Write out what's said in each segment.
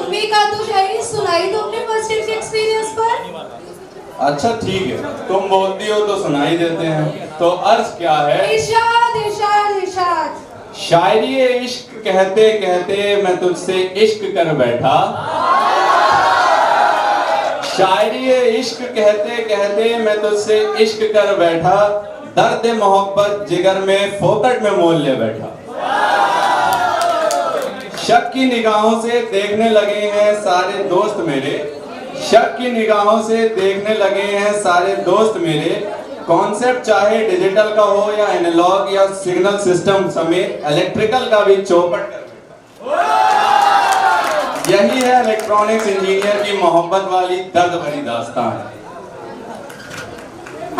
तुम एक आध दो शायरी सुनाई दो अपने फर्स्ट डेट के एक्सपीरियंस पर। अच्छा ठीक है, तुम बोलती हो तो सुनाई देते हैं। तो अर्ज क्या है? इरशाद इरशाद इरशाद। शायरी इश्क कहते कहते मैं तुझसे इश्क कर बैठा। शायरी इश्क कहते कहते मैं तुझसे इश्क कर बैठा। दर्द मोहब्बत जिगर में फोकट में मोल ले बैठा। शक की निगाहों से देखने लगे हैं सारे दोस्त मेरे। शक की निगाहों से देखने लगे हैं सारे दोस्त मेरे। कॉन्सेप्ट चाहे डिजिटल का हो या एनालॉग या सिग्नल सिस्टम समेत इलेक्ट्रिकल का भी चौपट कर बैठा। यही है इलेक्ट्रॉनिक्स इंजीनियर की मोहब्बत वाली दर्द भरी दास्तान।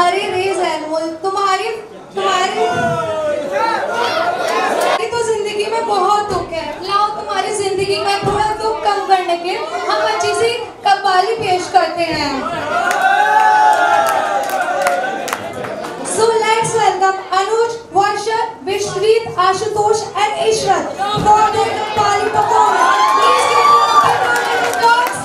अरे रे जैनुल, तुम्हारी तो जिंदगी में बहुत दुख है। लाओ तुम्हारी जिंदगी का थोड़ा दुख कम करने के हम अच्छी सी कव्वाली पेश करते हैं। So let's welcome Anuj, Varsha, Vishweet, Ashutosh and Ishrat for their qawwali performance. Please give them a big round of applause.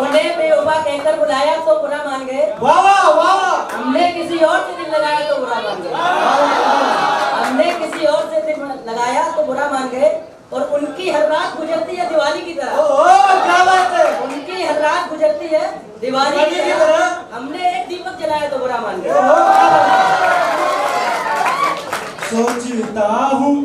उन्हें बेवफा कहकर बुलाया तो बुरा मान गए। हमने किसी और से दिल लगाया तो बुरा मान गए। हमने किसी और से दिल लगाया तो बुरा मान गए। और उनकी हर रात गुजरती है दिवाली की तरह। क्या बात है? उनकी हर रात गुजरती है दिवाली की तरह। हमने एक दीपक जलाया तो बुरा मान गए। सोचता हूँ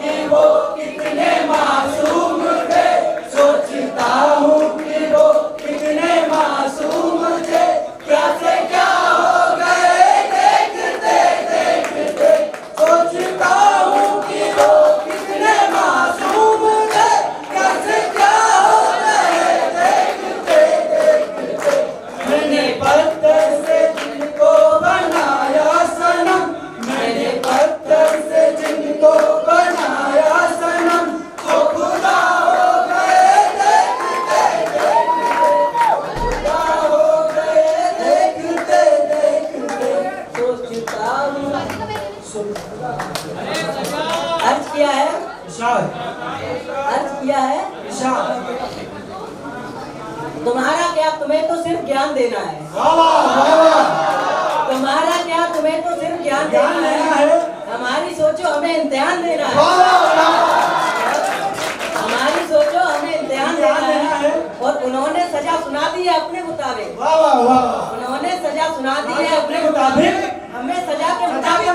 कि वो कितने मासूम थे। सोचता हूँ कि वो कितने मासूम थे। क्या से क्या हो गए देखते देखते। सोचता हूँ कि वो कितने मासूम थे। क्या से क्या हो गए देखते देखते। मैंने पत्थर से जिनको बनाया सनम। मैंने पत्थर से जिनको बनाया सनम। तो खुदा हो गए देखते देखते। खुदा हो गए देखते देखते। सोचता हूँ। अर्ज किया है। अर्ज किया है। तुम्हारा क्या, तुम्हें तो सिर्फ ज्ञान देना है। तुम्हारा क्या, तुम्हें तो सिर्फ ज्ञान देना है। हमारी सोचो हमें इम्तिहान देना है। हमारी सोचो हमें इम्तिहान देना है। और उन्होंने सजा सुना दी है अपने मुताबिक। उन्होंने सजा सुना दी है अपने मुताबिक। हमें सजा के मुताबिक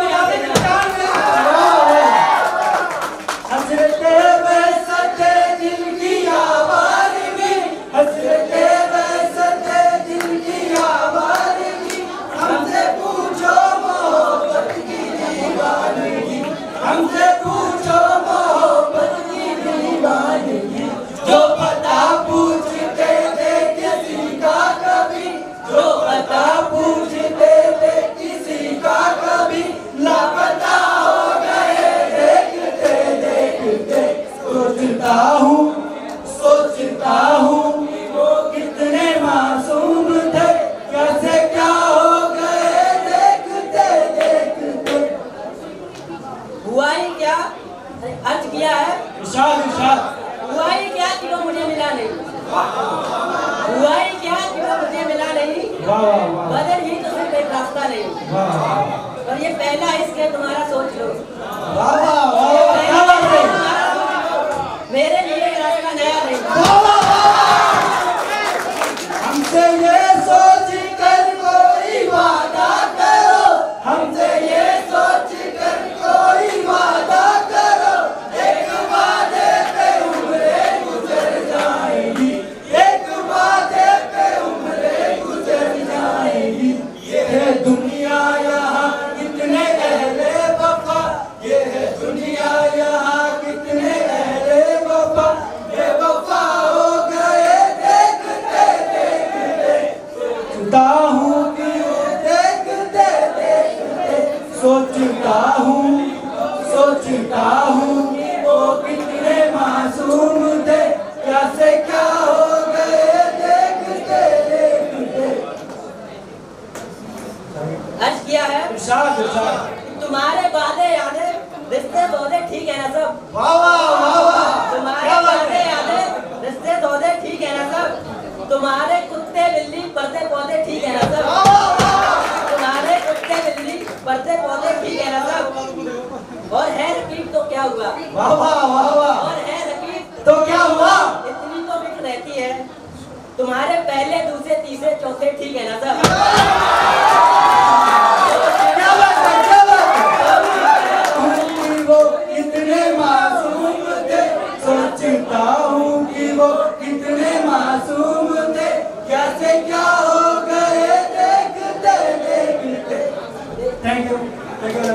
हसरते बरसते दिल की आवाज़ में। हसरते बरसते दिल की आवाज़ में। हमसे पूछो मोहब्बत की दीवानगी। हमसे पूछो मोहब्बत की दीवानगी। जो पता पूछते थे किसी का कभी। जो पता पूछते थे किसी का कभी। लापता हो गए देखते देखते। सोचता हूँ कि वो कितने मासूम थे। कैसे क्या हो गए देखते देखते। हुआ ही क्या, अर्ज किया है। हुआ ही क्या कि वो मुझे मिला नहीं। हुआ ही क्या कि वो मुझे मिला नहीं। बदल ही तो सिर्फ एक रास्ता नहीं। और ये पहला इश्क है तुम्हारा, सोच लो। मेरे लिए रास्ता नया नहीं। हमसे ये सोच कर कोई वादा करो। हमसे ये सोच कर कोई वादा करो। एक वादे पे उम्रें गुजर जाएंगी। वाह वाह वाह वाह। और है रकीब, तो क्या हुआ? इतनी तो मिक्स रहती है, तुम्हारे पहले दूसरे तीसरे चौथे ठीक है ना सब? क्या बात है, क्या बात है। कि वो कितने मासूम थे, सोचता हूँ कि वो कितने मासूम थे, क्या से क्या हो गए देखते देखते। Thank you, thank you.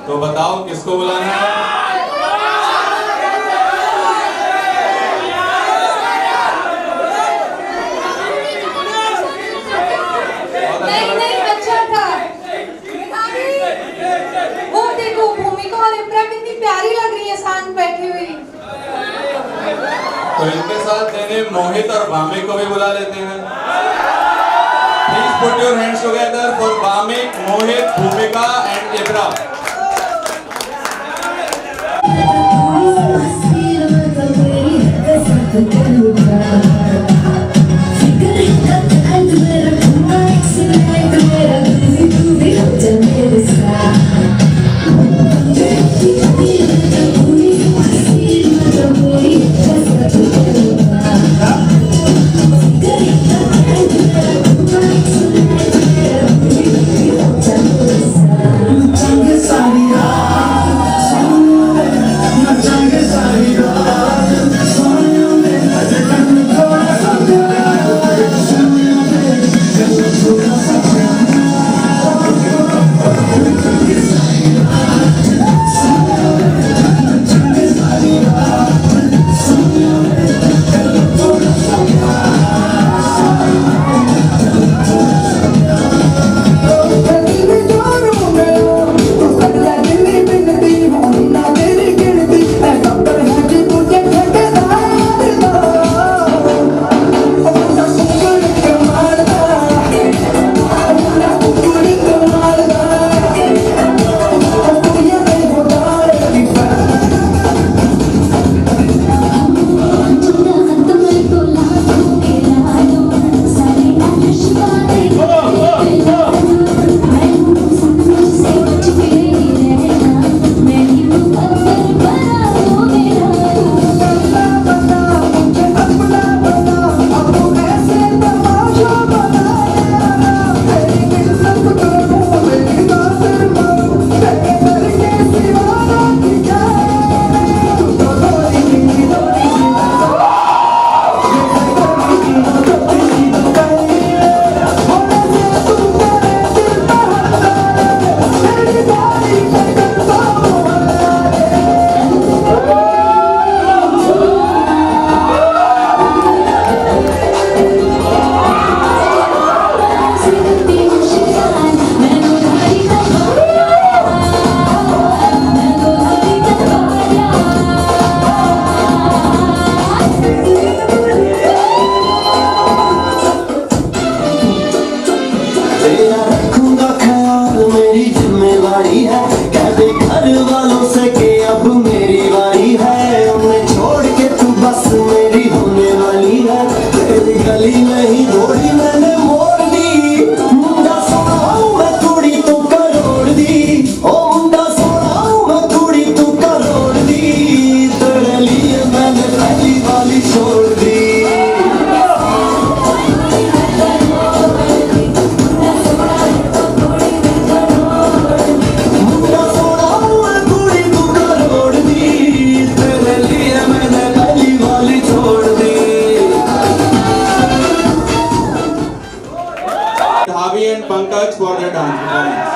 तो बताओ किसको बुलाना है? नहीं नहीं, अच्छा था। वो देखो भूमिका और इमरा कितनी प्यारी लग रही है साथ बैठी हुई। तो इनके साथ देने मोहित और भामिक को भी बुला लेते हैं। Please put your hands together for भामिक, मोहित, भूमिका and इमरा। Saria, Pankaj for their dance performance.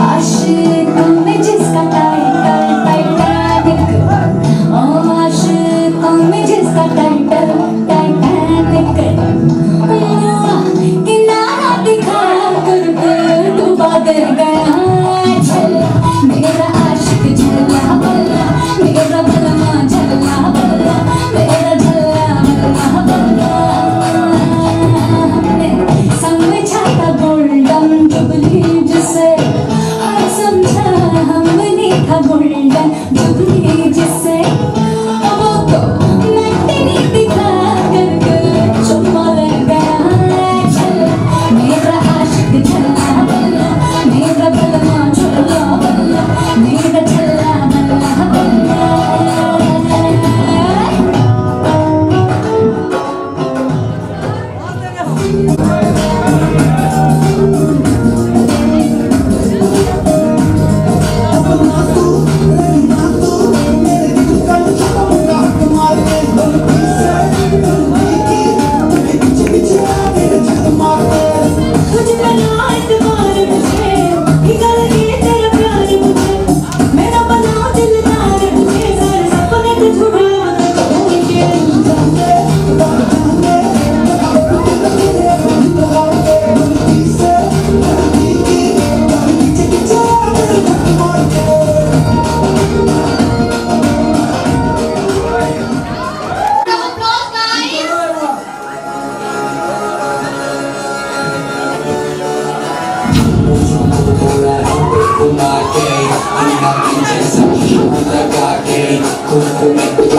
आशिकों में जिसका टाइटैनिक, ओ आशिकों में जिसका टाइटैनिक, किनारा दिखा कर डूबा कर गया। चल मेरा आशिक झल्ला बल्ला, मेरा बलमा झल्ला बल्ला, मेरा झल्ला बल्ला बल्ला। समझा था गोल्डन जुबली जिसे, समझा हमने था गोल्डन जुबली जिसे, वो तो मैंने दिखा कर चुम्मा ले गया। चल मेरा आशिक झल्ला बल्ला, मेरा बलमा झल्ला बल्ला, मेरा झल्ला बल्ला बल्ला। तुझ पे ना एतबार मुझे, निकल गए तेरा प्यार मुझे, मेरा बना दिलदार मुझे, सारे सपने तो छुड़ा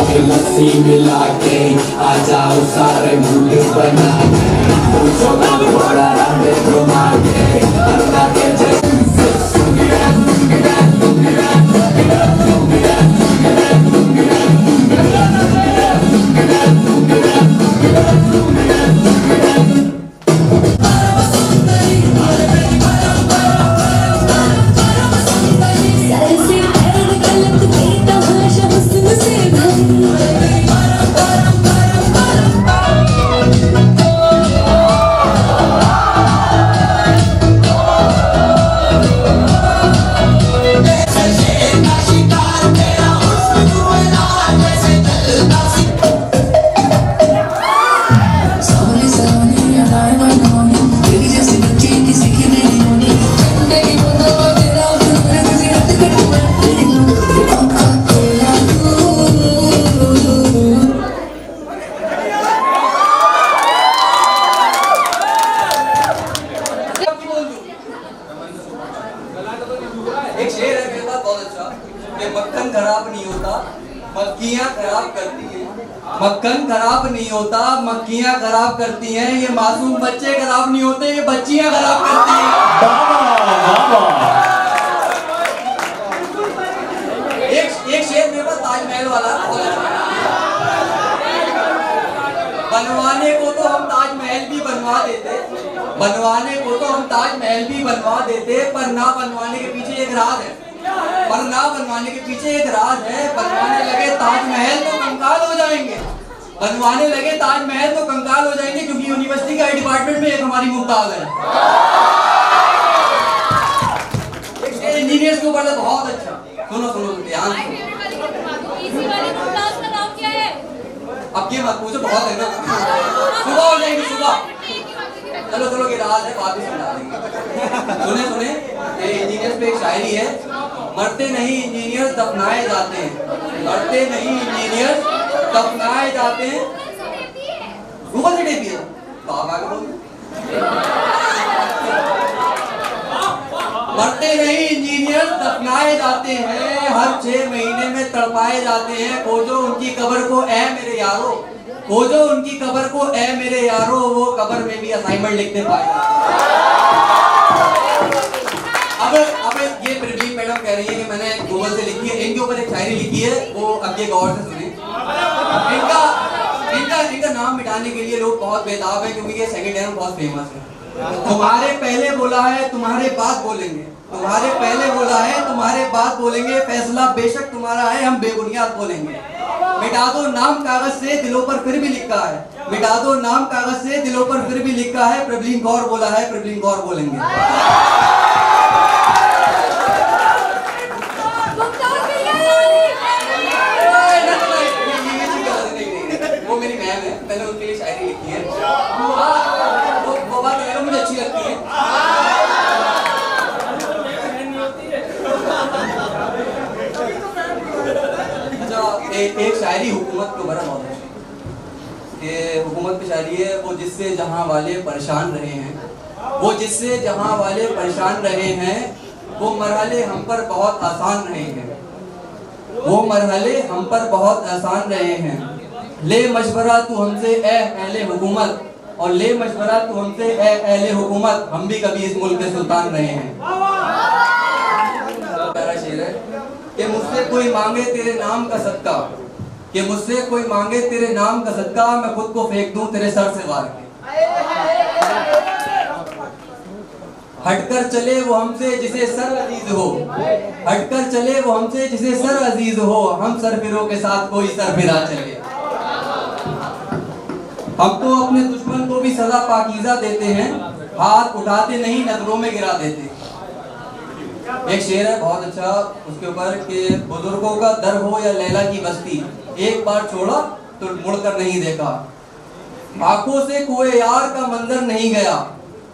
के लस्सी मिला के आ जाओ सारे मूड बना के, बड़ा रंग घुमा के अन्ना के सर से पैर गलत की तमाशा हुस्न से भरी। एक शेर है मेरे पास बहुत अच्छा कि मक्खन खराब नहीं होता, मक्खियाँ खराब करती हैं। मक्खन खराब नहीं होता, मक्खियाँ खराब करती हैं। ये मासूम बच्चे खराब नहीं होते, ये बच्चियाँ खराब करती हैं। एक शेर मेरे पास ताजमहल वाला बहुत अच्छा। बनवाने को तो हम ताजमहल भी बनवा देते, बनवाने को तो हम ताजमहल भी बनवा देते, पर ना बनवाने के पीछे एक राज है, पर ना बनवाने के पीछे एक राज है। बनवाने लगे ताजमहल तो कंकाल हो जाएंगे, बनवाने लगे ताजमहल तो कंकाल हो जाएंगे, क्योंकि यूनिवर्सिटी का डिपार्टमेंट में एक हमारी मुमताज है। इंजीनियर्स के ऊपर तो बहुत अच्छा। सुनो सुनो ध्यान से, अब ये मत पूछो, बहुत है ना, सुबह हो जाएगी सुबह। चलो चलो ये राज है, बाद में समझा देंगे। सुने सुने, ये इंजीनियर्स पे एक शायरी है, मरते नहीं इंजीनियर्स दफनाए जाते हैं, मरते नहीं इंजीनियर्स दफनाए जाते हैं। गूगल से टेपी है बाबा का बोल। मरते नहीं इंजीनियर्स दफनाए जाते हैं, हर 6 महीने में तड़पाए जाते हैं। खोजो उनकी कब्र को ए मेरे यारो, खोजो उनकी कब्र को ए मेरे यारो, वो कब्र में भी असाइनमेंट लिखते पाए। अब ये प्रदीप मैडम कह रही है कि मैंने गूगल से लिखी है, इनके ऊपर एक शायरी लिखी है, वो अब ये गौर से सुने। इनका नाम मिटाने के लिए लोग बहुत बेताब है, क्योंकि ये सेकंड ईयर में बहुत फेमस है। तुम्हारे पहले बोला है तुम्हारे बाद बोलेंगे, तुम्हारे पहले बोला है तुम्हारे बाद बोलेंगे, फैसला बेशक तुम्हारा है हम बेबुनियाद बोलेंगे। मिटा दो नाम कागज से दिलों पर फिर भी लिखा है, मिटा दो नाम कागज से दिलों पर फिर भी लिखा है, प्रबलीन कौर बोला है, प्रबलीन कौर बोलेंगे। वो मेरी मैम है, मैंने उनके लिए शायरी लिखी है। वो बात है, मुझे अच्छी लगती है। एक शायरी हुकूमत के ऊपर बहुत अच्छी, ये हुकूमत की शायरी है। वो जिससे जहां वाले परेशान रहे हैं, वो जिससे जहां वाले परेशान रहे हैं, वो मरहले हम पर बहुत आसान रहे हैं, वो मरहले हम पर बहुत आसान रहे हैं। ले मशवरा तू हमसे ए अहले हुकूमत, और ले मशवरा तू हमसे ए अहले हुकूमत, हम भी कभी इस मुल्क के सुल्तान रहे हैं। प्यारा शेर है कि मुझसे कोई मांगे तेरे नाम का सदका, कि मुझसे कोई मांगे तेरे नाम का सदका, मैं खुद को फेंक दूं तेरे सर से वार के। हटकर चले वो हमसे जिसे सर अजीज हो, हटकर चले वो हमसे जिसे सर अजीज हो, हम सरफिरों के साथ कोई सरफिरा चले। हम तो अपने दुश्मन को भी सजा पाकीज़ा देते हैं, हाथ उठाते नहीं नजरों में गिरा देते। एक शेर है बहुत अच्छा उसके ऊपर कि बुजुर्गों का दर हो या लैला की बस्ती, एक बार छोड़ा तो मुड़कर नहीं देखा। आंखों से कुएं यार का मंजर नहीं गया,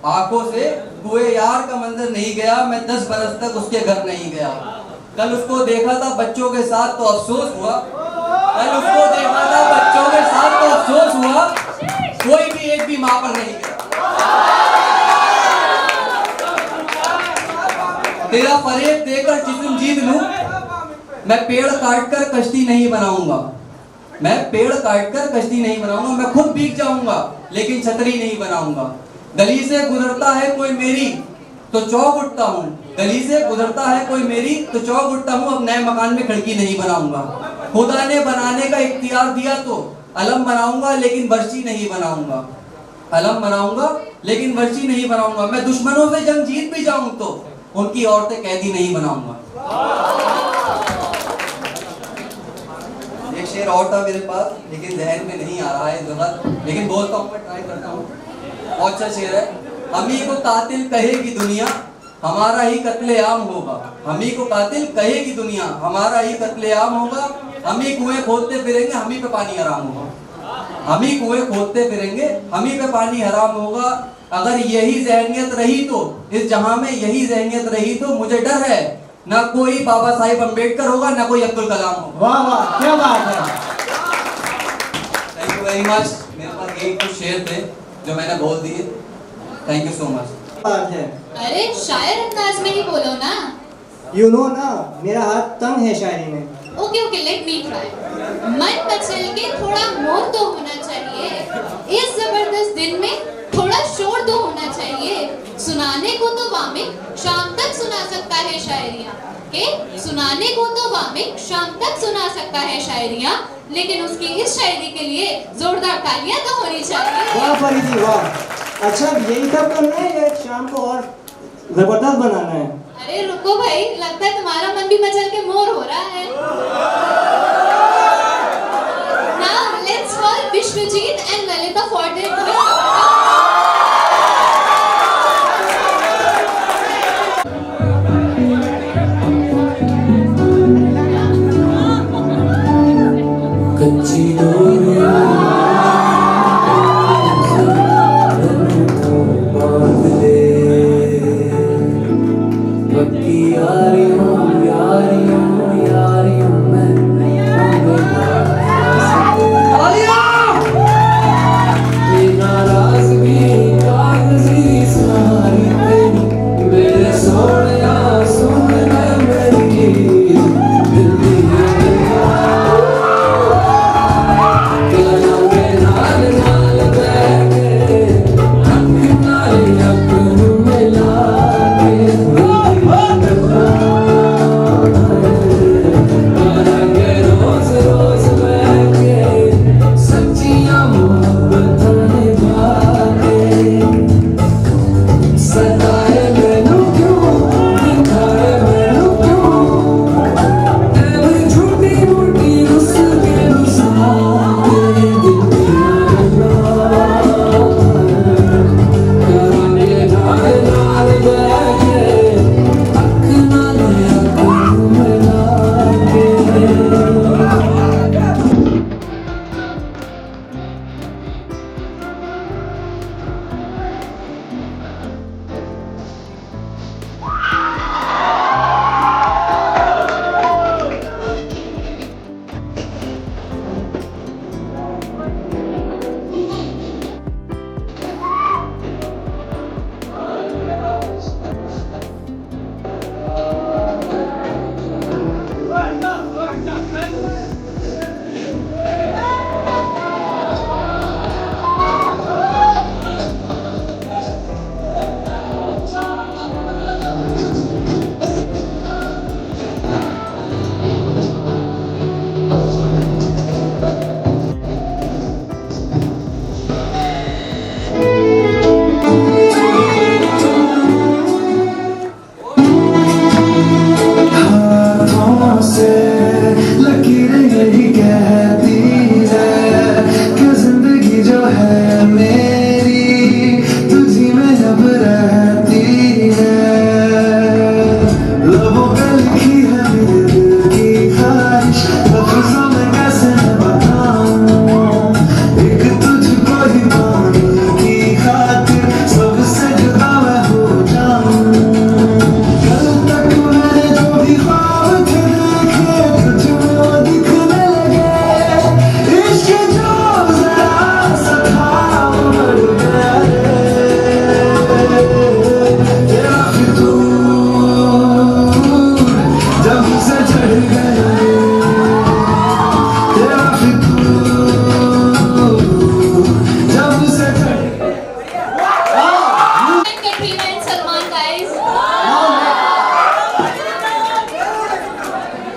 आंखों से कुएं यार का मंजर नहीं गया, मैं 10 बरस तक उसके घर नहीं गया। कल उसको देखा था बच्चों के साथ तो अफसोस हुआ, कल उसको देखा था बच्चों के साथ तो अफसोस हुआ, कोई भी एक भी मां पर नहीं गया। तेरा फरेब देकर जिस्म जीत लूं, मैं पेड़ काटकर कश्ती नहीं बनाऊंगा, मैं पेड़ काटकर कश्ती नहीं बनाऊंगा, मैं खुद भीग जाऊंगा लेकिन छतरी नहीं बनाऊंगा। गली से गुजरता है कोई मेरी तो चौक उठता हूँ, गली से गुजरता है कोई मेरी तो चौक उठता हूँ, अब नए मकान में खिड़की नहीं बनाऊंगा। खुदा ने बनाने का इख्तियार दिया तो अलम बनाऊंगा लेकिन वर्ची नहीं बनाऊंगा, अलम बनाऊंगा लेकिन वर्ची नहीं बनाऊंगा। मैं दुश्मनों से जंग जीत भी जाऊं तो उनकी औरतें कैदी नहीं बनाऊंगा। एक शेर और था मेरे पास लेकिन जहन में नहीं आ रहा है इस वक्त, लेकिन बोलता हूँ, मैं ट्राई करता हूँ। बहुत अच्छा शेर है। हमी को कातिल कहेगी दुनिया, हमारा ही कत्लेआम होगा, हमी को कातिल कहेगी दुनिया, हमारा ही कत्लेआम होगा। हमी कुएं खोदते फिरेंगे, हमी पे पानी हराम होगा, हमी कुएं खोदते फिरेंगे, हमी पे पानी हराम होगा। अगर यही ज़हनियत रही तो इस जहां में यही ज़हनियत रही तो मुझे डर है ना कोई बाबा साहिब अम्बेडकर होगा ना कोई अब्दुल कलाम होगा। वाह वाह क्या बात है। Thank you very much. मेरे पास एक कुछ शेर थे जो मैंने बोल दिए। Thank you so much. बात है। अरे शायर अंदाज में ही बोलो ना। यू नो ना मेरा हाथ तंग है शायरी में। Okay okay let me try. मन मचल के थोड़ा मोर तो होना चाहिए, इस जबरदस्त दिन में थोड़ा शोर तो होना चाहिए। सुनाने को तो वामिक शाम तक सुना सकता है शायरियाँ, के सुनाने को तो वामिक शाम तक सुना सकता है शायरियाँ, लेकिन उसकी इस शायरी के लिए जोरदार तालियां तो होनी चाहिए। वाह फरीदी वाह। अच्छा यही सब करना है या शाम को और जबरदस्त बनाना है? अरे रुको भाई, लगता है तुम्हारा मन भी मचल के मोर हो रहा है। Now let's call Vishwajeet and Lalita for their duet. कच्ची डोरियां बांध ले, पक्की यारियों यारियों यारियों में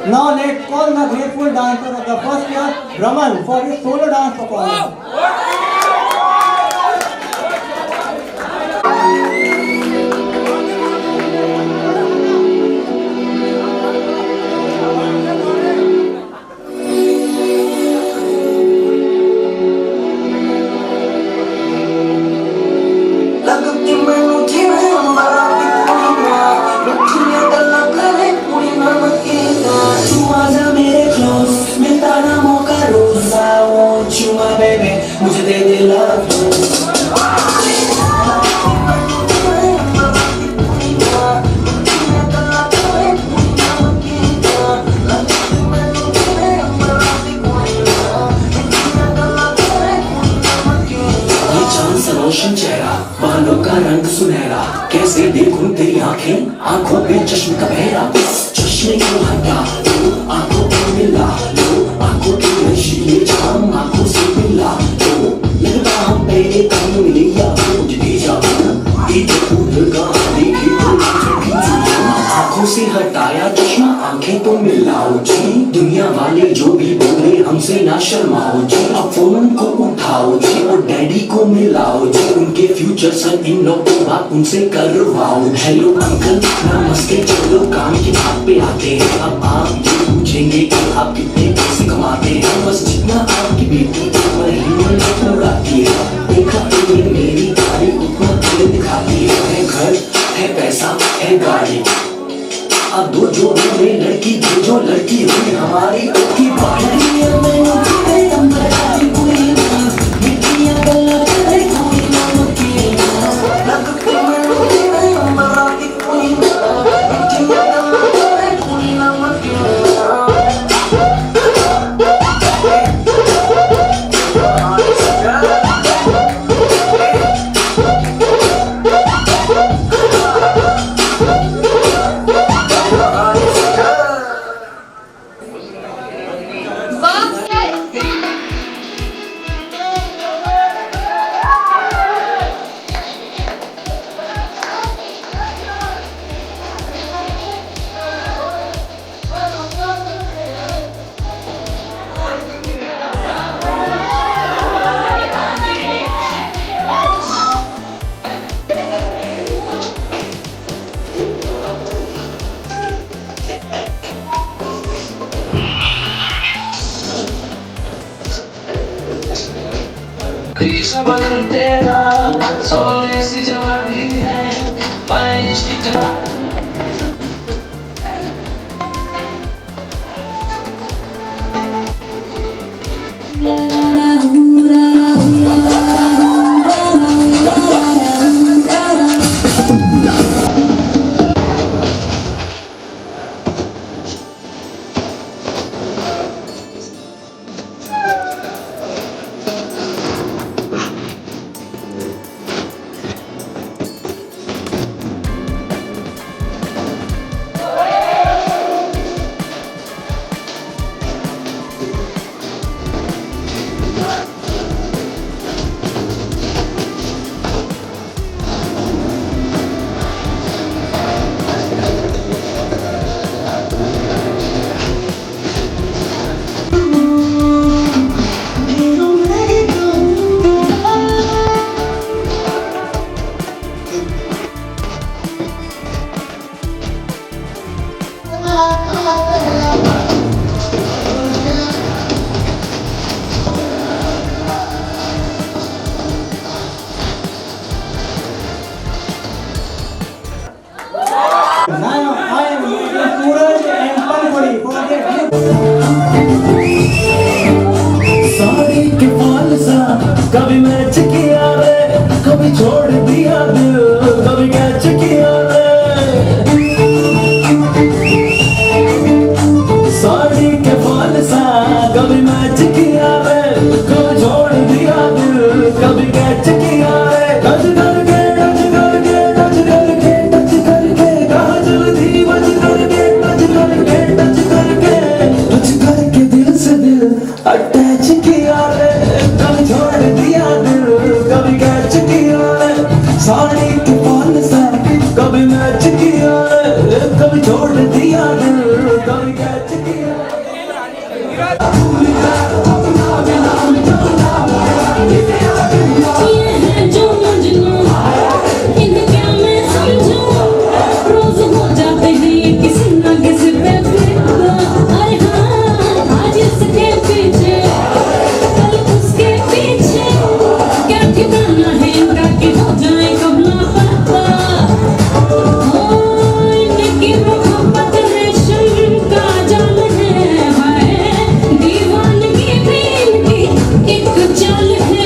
Now let's call the grateful dancer of the first year, Raman, for his solo dance performance. मुझे दे दे love रोशन चेहरा, बालों का रंग सुनहरा, कैसे देखूं तेरी आंखें, आंखों पे चश्मे का पहरा, चश्मे को हटा लो, आंखों पे मिला लो, आंखों की नशीली जाम आंखों से मिला लो, लगता हम पहले कहीं मिले या मुझे दे जाओ, इधर का देखी तो आंखों से हटाया चश्मा, आंखें तो मिलाओ जी, दुनिया वाले जो भी बोले हमसे ना शर्माओ जी, अब फोन को उठाओ जी और डैडी को मिलाओ जी, उनके फ्यूचर सन इन लोग की बात उनसे करवाओ। हेलो अंकल नमस्ते, चलो काम की बात पे आते हैं, अब आप ये पूछेंगे कि आप कितने पैसे कमाते हैं, बस जितना आपकी बेटी महीने में उड़ाती है, देखा तुमने मेरी गाड़ी उतना दिल दिखाती है, घर है पैसा है गाड़ी, अब दो जो हुए लड़की जो लड़की हुई हमारी की बाड़ी तेरा सोने सी जवानी है Now I am Suraj and Panpuri for their sari के फाल सा कभी मैच किया रे, कभी छोड़ दिया दिल, कभी कैच किया रे, साड़ी के फाल सा कभी मैच किया रे, कभी छोड़ दिया दिल, कभी कैच किया रे, टच करके टच करके टच करके टच करके कहाँ जल्दी बच करके टच करके टच करके टच करके दिल से दिल अटैच किया रे, कभी छोड़ दिया दिल, कभी कैच किया रे, साड़ी के फाल सा कभी मैच किया रे, कभी छोड़ दिया दिल, कभी कैच किया ये है जो मजनू इन्हें क्या मैं समझूं रोज हो जाते हैं ये किसी ना किसी पे फिदा अरे हाँ आज इसके पीछे कल उसके पीछे क्या ठिकाना है इनका कि हो जाए कब लापता ओ इनकी मोहब्बत रेशम का जाल है हाय दीवानगी भी इनकी एक चाल है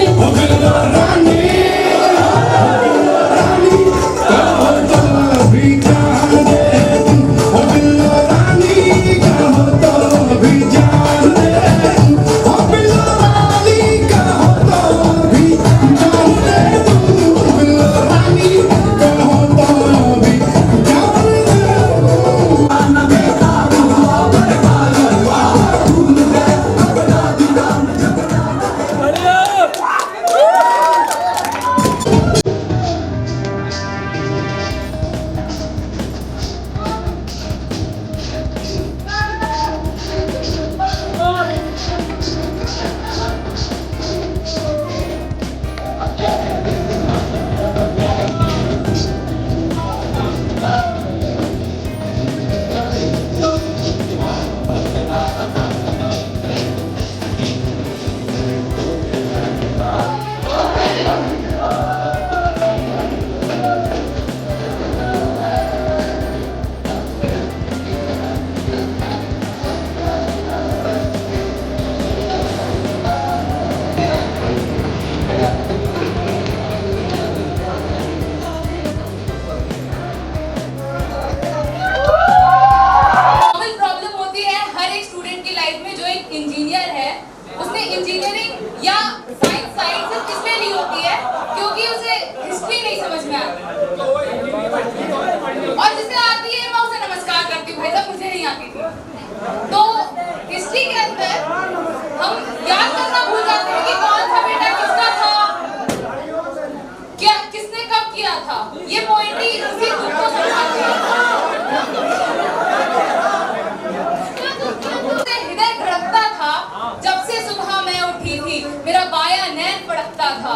कॉमन प्रॉब्लम होती है हर एक स्टूडेंट की लाइफ में। जो एक इंजीनियर है उसने इंजीनियरिंग या साइंस साइंस इसलिए ली होती है क्योंकि उसे हिस्ट्री नहीं समझ में आती, और जिसे आती है मैं उसे नमस्कार करती हूँ, भाई मुझे नहीं आती थी। तो हिस्ट्री के अंदर हम याद करना भूल जाते हैं कि कौन सा बेटा किसका था, क्या किसने कब किया था। ये पोएट्री उसी दुख को समझाती है। हृदय धड़कता था जब से सुबह मैं उठी थी, मेरा बायां नैन फड़कता था।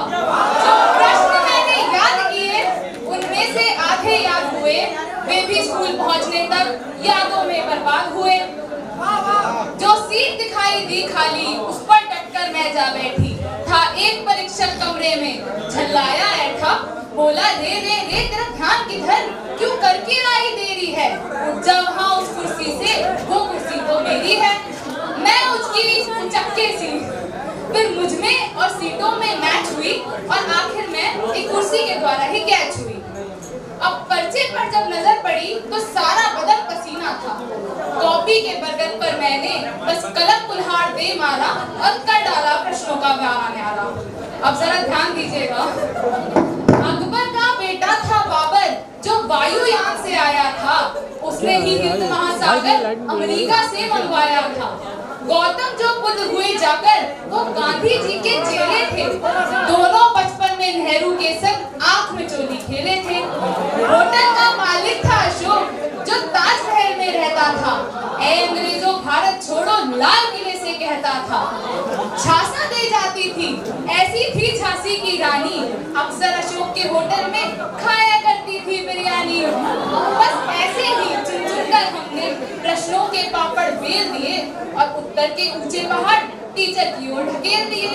जो प्रश्न मैंने याद किए उनमें से आधे याद हुए, वे भी स्कूल पहुंचने तक यादों में बर्बाद हुए। जो सीट दिखाई दी खाली उस पर टक्कर मैं जा बैठी, था एक परीक्षक कमरे में झल्लाया ऐठा, बोला रे रे रे तेरा ध्यान किधर, क्यों करके आई देरी है, उठ जा वहां उस कुर्सी से, वो कुर्सी तो मेरी है। मैं उचकी चक्के सी, फिर मुझ में और सीटों में मैच हुई और आखिर में एक कुर्सी के द्वारा ही कैच हुई। अब पर्चे पर जब नजर पड़ी तो सारा बदन पसीना था। कॉपी के बरगद पर मैंने बस कलम कुल्हाड़ दे मारा और कर डाला प्रश्नों का गाना न्यारा। अब जरा ध्यान दीजिएगा। अकबर का बेटा था बाबर जो वायुयान से आया था, उसने ही हिंद महासागर अमेरिका से मंगवाया था। गौतम जो पुत्र हुए जाकर वो गांधी जी के चेले थे, दोनों बचपन में नेहरू के संग आंख में चोली खेले थे। होटल का मालिक था अशोक जो ताजमहल में रहता था, ऐ अंग्रेजों भारत छोड़ो लाल किले से कहता था। झांसा दे जाती थी ऐसी थी झांसी की रानी, अक्सर अशोक के होटल में खाया करती थी बिरयानी। बस ऐसे ही चुन चुन कर हमने प्रश्नों के पापड़ बेल दिए और उत्तर के ऊंचे पहाड़ टीचर की ओर ढकेल दिए।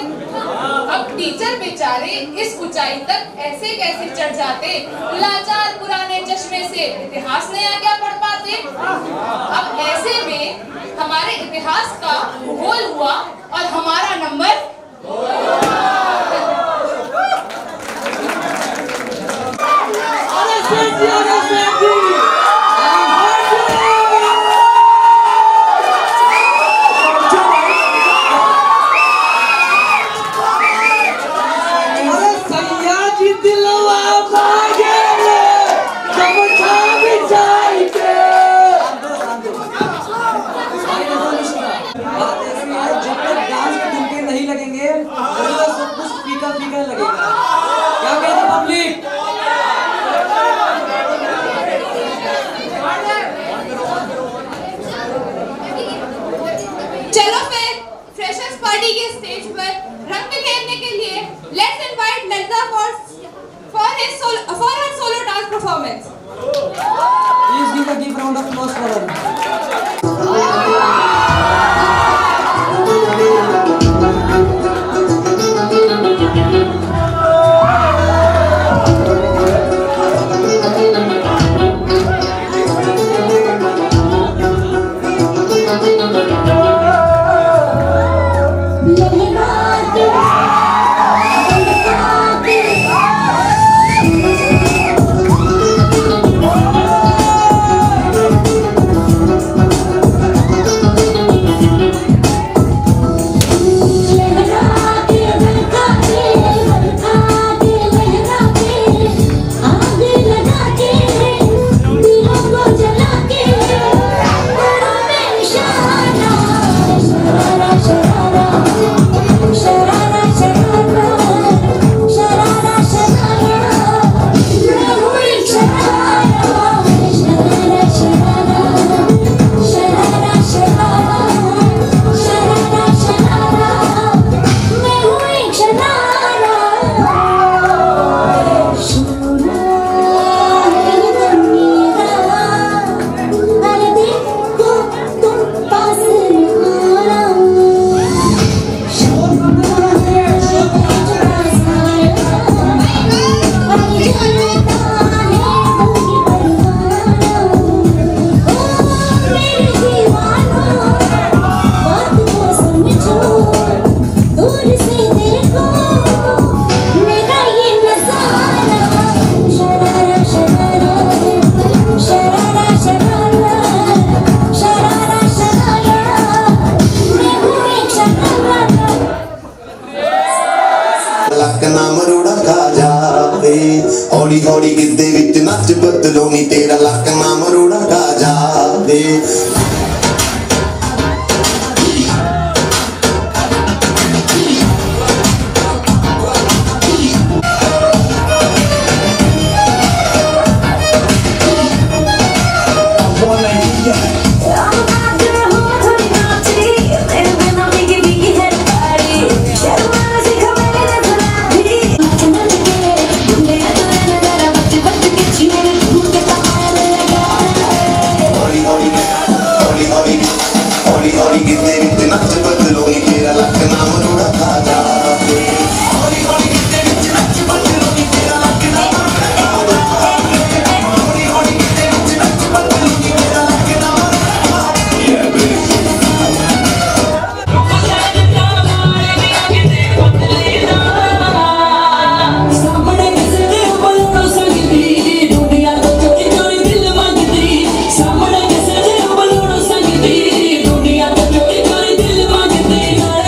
अब टीचर बेचारे इस ऊंचाई तक ऐसे कैसे चढ़ जाते, लाचार पुराने चश्मे से इतिहास नया क्या पढ़ पाते। अब ऐसे में हमारे इतिहास का भूगोल हुआ और हमारा नंबर फीका फीका लगेगा। क्या कहते public? for her solo dance performance. Please give a deep round of applause for her. ਲੱਕ ਨਾ ਮਰੋੜਾ ਖਾ ਜਾਵੇ ਹੌਲੀ ਹੌਲੀ ਗਿੱਧੇ ਵਿੱਚ ਨੱਚ ਬਦਲੋ ਨੀ ਤੇਰਾ ਲੱਕ ਨਾ ਮਰੋੜਾ ਖਾ ਜਾਵੇ ਹੌਲੀ ਹੌਲੀ ਗਿੱਧੇ ਵਿੱਚ ਨੱਚ ਬਦਲੋ ਨੀ ਤੇਰਾ ਲੱਕ ਨਾ ਮਰੋੜਾ ਖਾ ਜਾਵੇ ਹੌਲੀ ਹੌਲੀ ਗਿੱਧੇ ਵਿੱਚ ਨੱਚ ਬਦਲੋ ਨੀ ਤੇਰਾ ਲੱਕ ਨਾ ਮਰੋੜਾ ਖਾ ਜਾਵੇ ਹੌਲੀ ਹੌਲੀ ਗਿੱਧੇ ਵਿੱਚ ਨੱਚ ਬਦਲੋ ਨੀ ਤੇਰਾ ਲੱਕ ਨਾ ਮਰੋੜਾ ਸਾਹਮਣੇ ਕਿਸੇ ਦੇ ਬੋਲੋ ਸੰਗਦੀ ਦੁਨੀਆ ਤੋਂ ਚੋਰੀ ਚੋਰੀ ਦਿਲ ਮੰਗਦੀ ਸਾਹਮਣੇ ਕਿਸੇ ਦੇ ਬੋਲੋ ਸੰਗਦੀ ਦੁਨੀਆ ਤੋਂ ਚੋਰੀ ਚੋਰੀ ਦਿਲ ਮੰਗਦੀ ਨਾਲ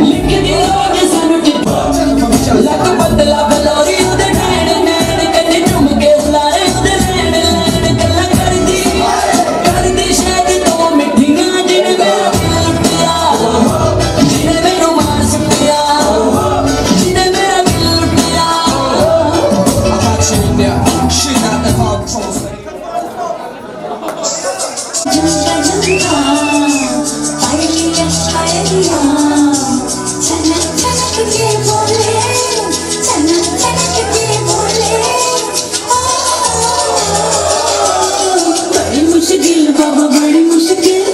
ਲਿਖਦੀ ਰੋਜ਼ ਸਾਨੂੰ ਲੱਕ ਬਦਲਾ ਬਲੋਰੀ ਉਹਦੇ ਨੈਣ ਨੈਣ ਕੰਨੇ ਝੁੰਮ ਕੇ ਲਾਰੇ ਉਹਦੇ ਨੈਣ ਨੈਣ ਗੱਲਾਂ ਕਰਦੀ ਸ਼ਾਇਦ ਤੋਂ ਮਿੱਠੀਆਂ ਜਿਹਨੇ ਮੇਰਾ ਦਿਲ ਲੁੱਟਿਆ ਜਿਹਨੇ ਮੈਨੂੰ ਮਾਰ ਸੁੱਟਿਆ ਜਿਹਨੇ ਮੇਰਾ ਦਿਲ ਲੁੱਟਿਆ बड़ी मुश्किल बाबा बड़ी मुश्किल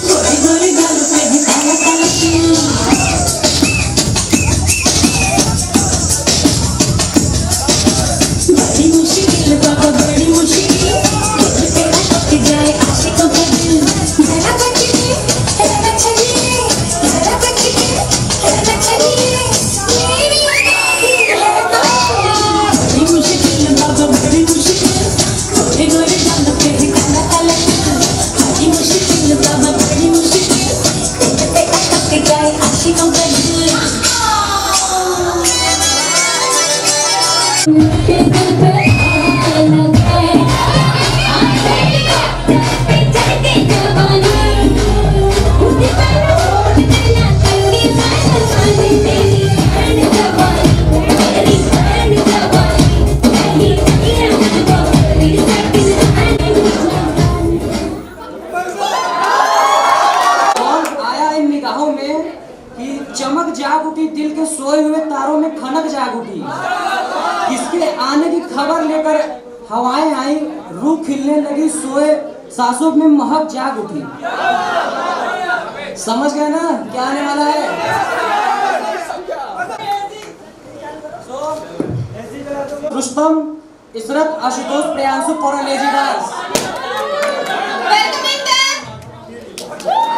गोरी गोरी गालों पे है काला काला तिल बड़ी मुश्किल बाबा बड़ी मुश्किल दिल तेरा टूट जाए आशिकों का दिल जरा बचिए जरा चलिए जरा बचिए जरा चलिए मेरी बड़ी मुश्किल बाबा बड़ी मुश्किल गोरी गोरी गालों पे है काला काला तिल बड़ी मुश्किल बाबा बड़ी मुश्किल दिल तेरा टूट जाए आशिकों का दिल आया इन निगाहों में कि चमक जाग उठी दिल के सोए हुए तारों में खनक जाग उठी इसके खबर लेकर हवाएं आई, रूह खिलने लगी, सोए सांसों में महक जाग उठी। समझ गए ना क्या आने वाला है? Rustam, Ishrat, Ashutosh, Priyanshu for a lazy dance. Welcoming them. Oh,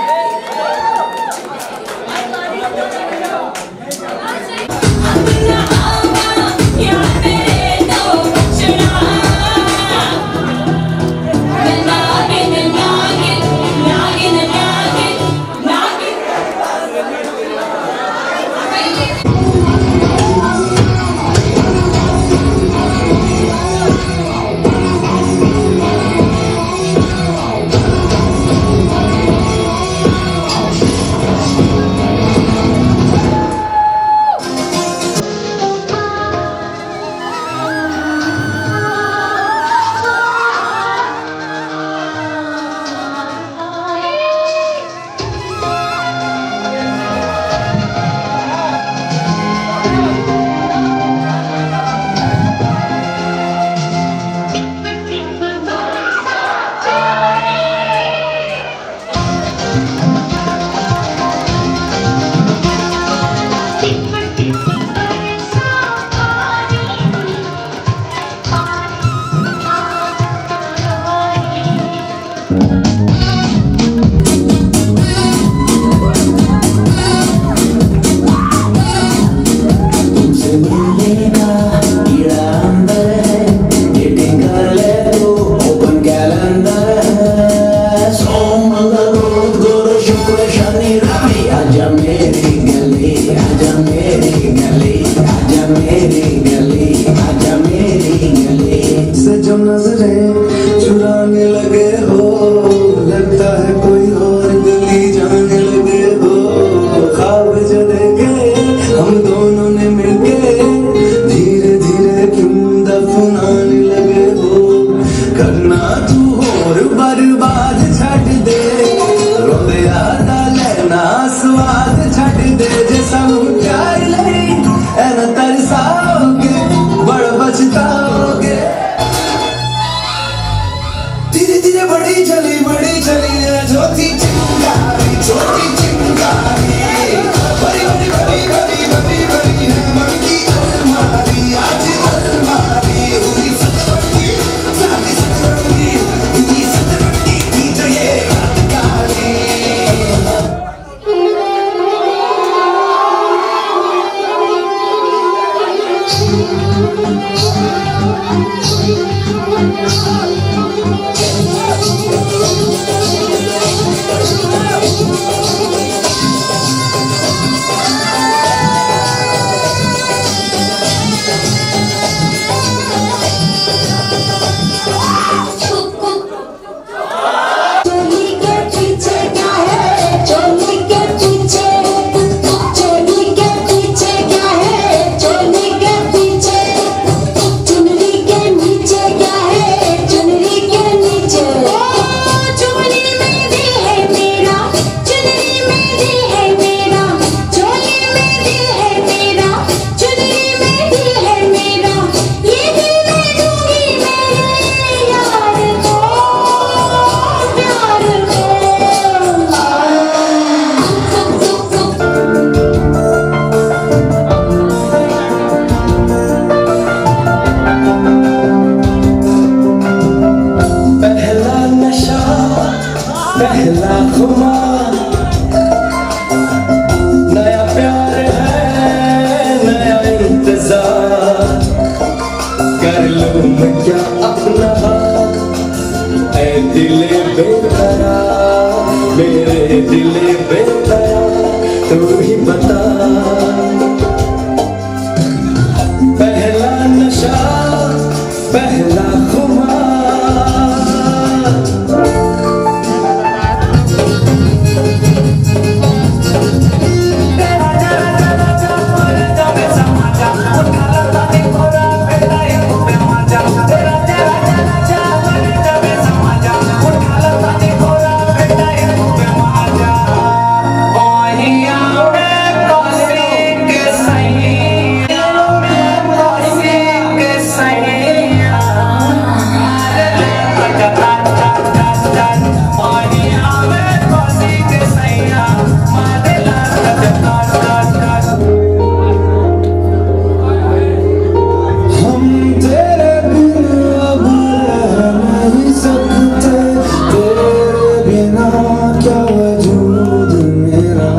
क्या वजूद मेरा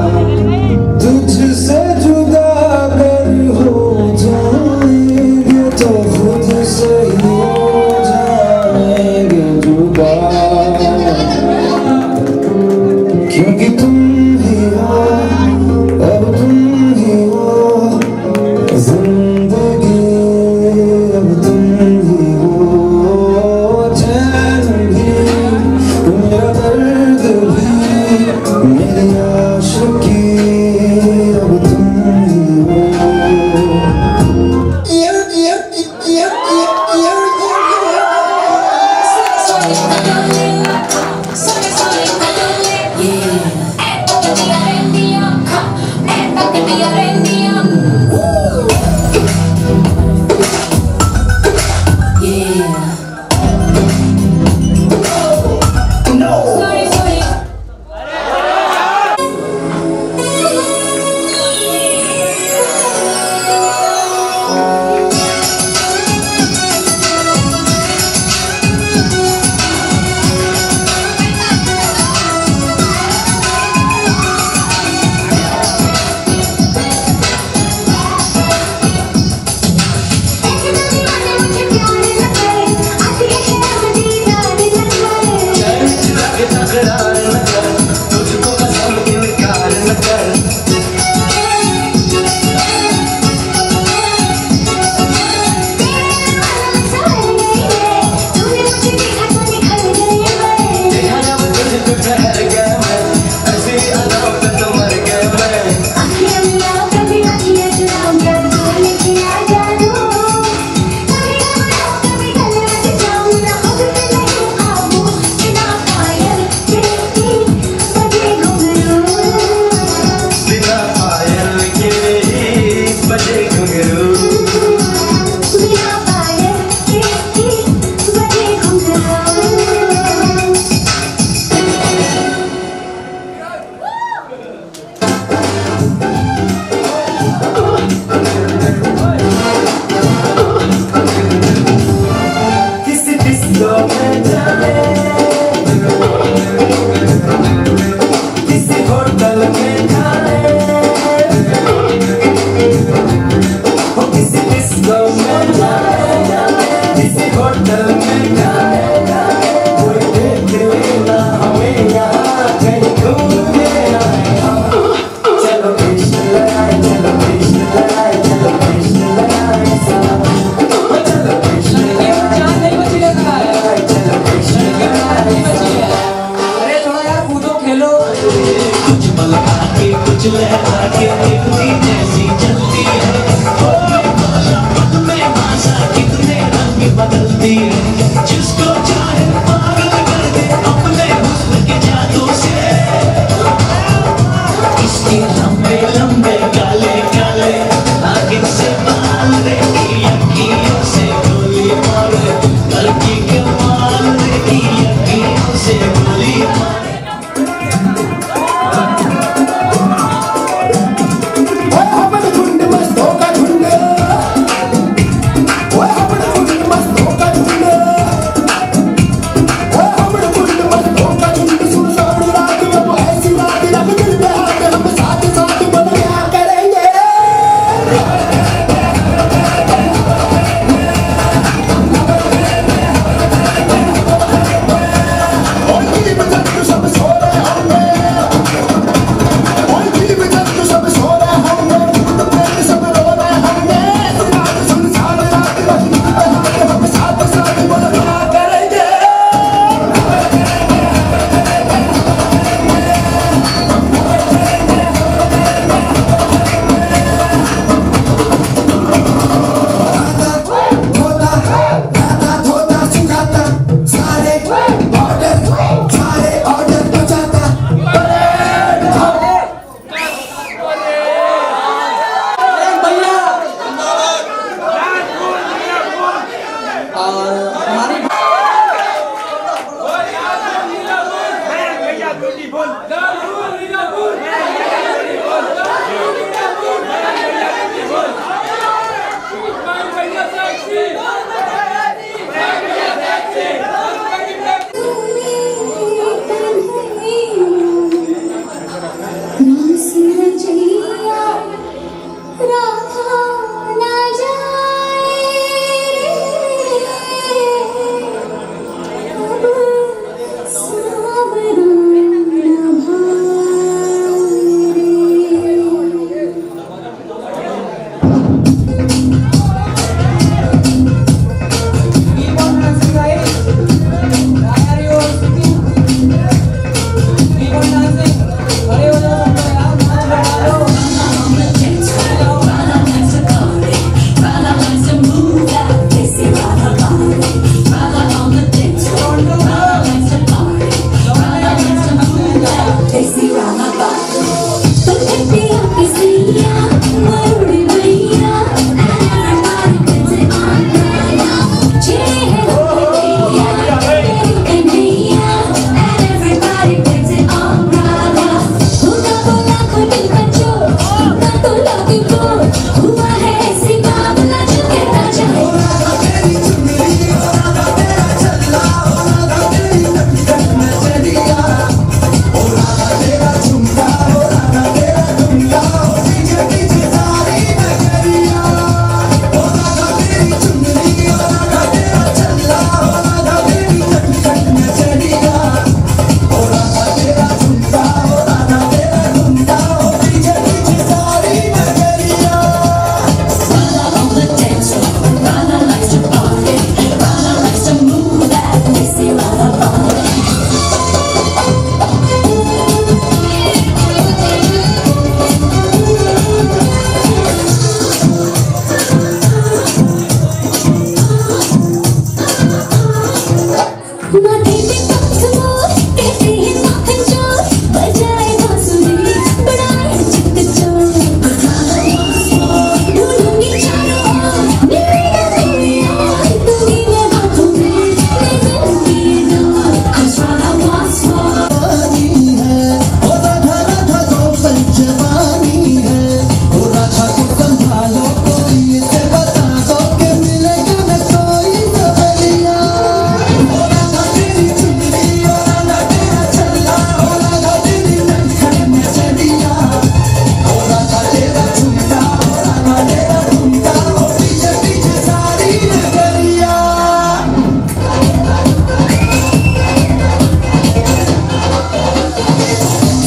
तुझसे जुदा अगर हो जाएंगे तो खुद से ही हो जाएंगे जुदा क्योंकि तुम ही हो अब तुम ही हो जिंदगी अब तुम ही हो चैन भी मेरा दर्द भी मेरी आशिकी अब तुम ही हो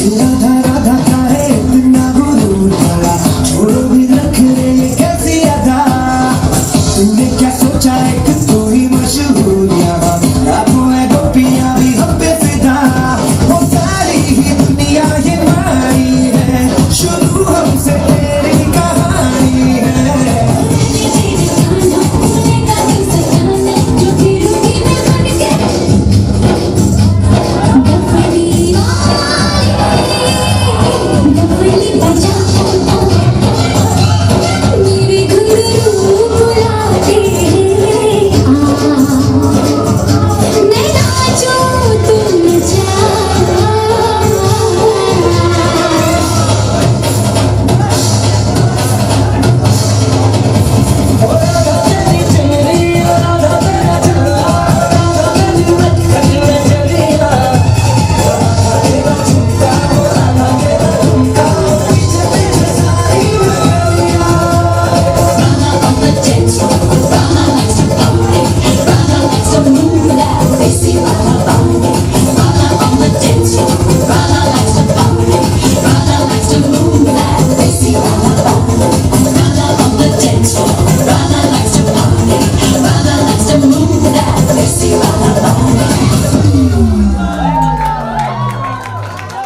राधा